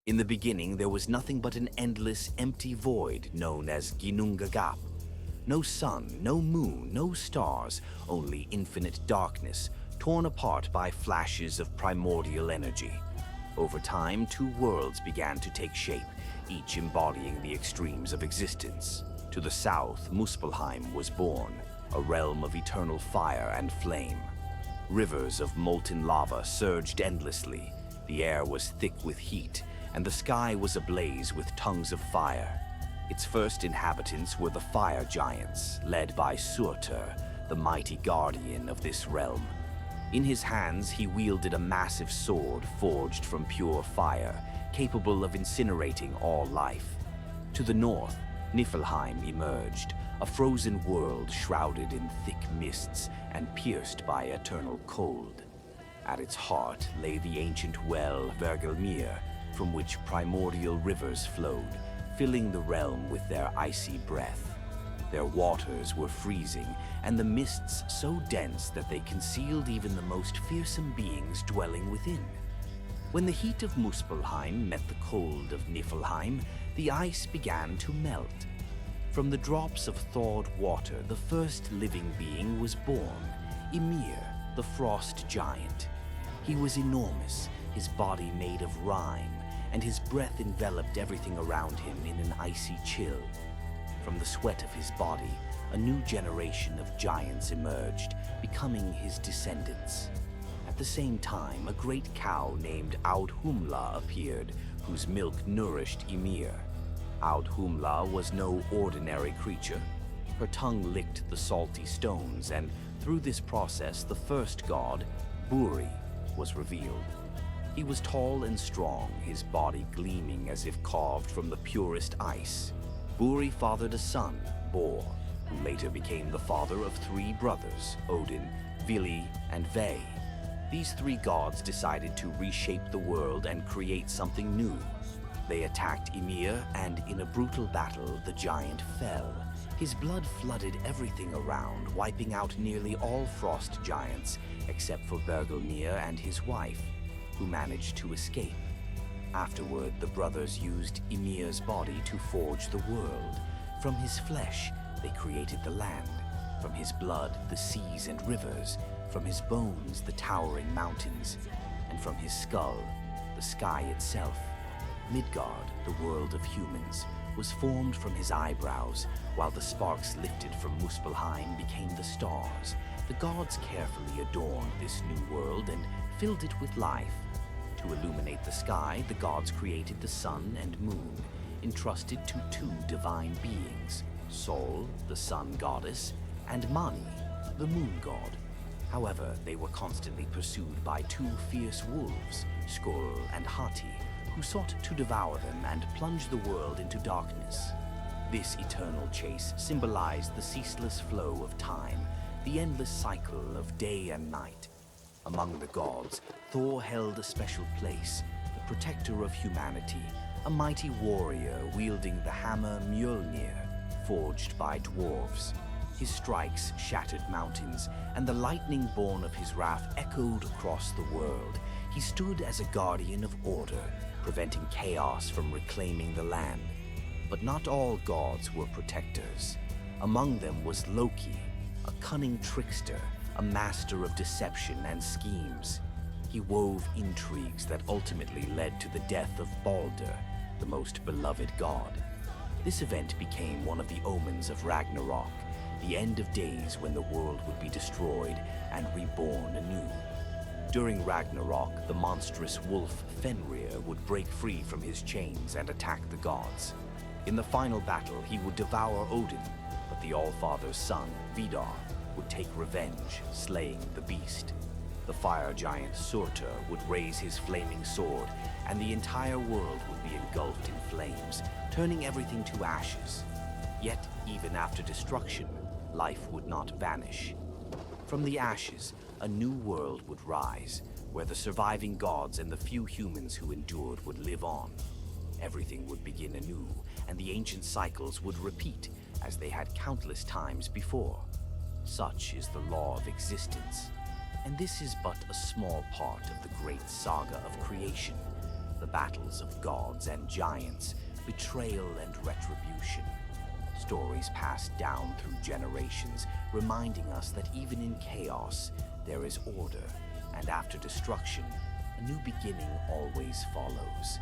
In the beginning, there was nothing but an endless, empty void known as Ginnungagap. No sun, no moon, no stars, only infinite darkness, torn apart by flashes of primordial energy. Over time, two worlds began to take shape, each embodying the extremes of existence. To the south, Muspelheim was born, a realm of eternal fire and flame. Rivers of molten lava surged endlessly, the air was thick with heat, and the sky was ablaze with tongues of fire. Its first inhabitants were the fire giants, led by Surtr, the mighty guardian of this realm. In his hands, he wielded a massive sword forged from pure fire, capable of incinerating all life. To the north, Niflheim emerged, a frozen world shrouded in thick mists and pierced by eternal cold. At its heart lay the ancient well Ymir, from which primordial rivers flowed, filling the realm with their icy breath. Their waters were freezing, and the mists so dense that they concealed even the most fearsome beings dwelling within. When the heat of Muspelheim met the cold of Niflheim, the ice began to melt. From the drops of thawed water, the first living being was born, Ymir, the frost giant. He was enormous, his body made of rime, and his breath enveloped everything around him in an icy chill. From the sweat of his body, a new generation of giants emerged, becoming his descendants. At the same time, a great cow named Audhumla appeared, whose milk nourished Ymir. Audhumla was no ordinary creature. Her tongue licked the salty stones, and through this process, the first god, Buri, was revealed. He was tall and strong, his body gleaming as if carved from the purest ice. Buri fathered a son, Bor, who later became the father of three brothers, Odin, Vili, and Ve. These three gods decided to reshape the world and create something new. They attacked Ymir, and in a brutal battle, the giant fell. His blood flooded everything around, wiping out nearly all frost giants, except for Bergelmir and his wife, who managed to escape. Afterward, the brothers used Ymir's body to forge the world. From his flesh, they created the land. From his blood, the seas and rivers. From his bones, the towering mountains. And from his skull, the sky itself. Midgard, the world of humans, was formed from his eyebrows, while the sparks lifted from Muspelheim became the stars. The gods carefully adorned this new world and filled it with life. To illuminate the sky, the gods created the sun and moon, entrusted to two divine beings, Sol, the sun goddess, and Mani, the moon god. However, they were constantly pursued by two fierce wolves, Skul and Hati, who sought to devour them and plunge the world into darkness. This eternal chase symbolized the ceaseless flow of time, the endless cycle of day and night. Among the gods, Thor held a special place, the protector of humanity, a mighty warrior wielding the hammer Mjolnir, forged by dwarves. His strikes shattered mountains, and the lightning born of his wrath echoed across the world. He stood as a guardian of order, preventing chaos from reclaiming the land. But not all gods were protectors. Among them was Loki, a cunning trickster, a master of deception and schemes. He wove intrigues that ultimately led to the death of Balder, the most beloved god. This event became one of the omens of Ragnarok, the end of days when the world would be destroyed and reborn anew. During Ragnarok, the monstrous wolf Fenrir would break free from his chains and attack the gods. In the final battle, he would devour Odin, but the Allfather's son, Vidar, would take revenge, slaying the beast. The fire giant Surtr would raise his flaming sword, and the entire world would be engulfed in flames, turning everything to ashes. Yet, even after destruction, life would not vanish. From the ashes, a new world would rise, where the surviving gods and the few humans who endured would live on. Everything would begin anew, and the ancient cycles would repeat, as they had countless times before. Such is the law of existence, and this is but a small part of the great saga of creation. the battles of gods and giants, betrayal and retribution. Stories passed down through generations, reminding us that even in chaos, there is order, and after destruction, a new beginning always follows.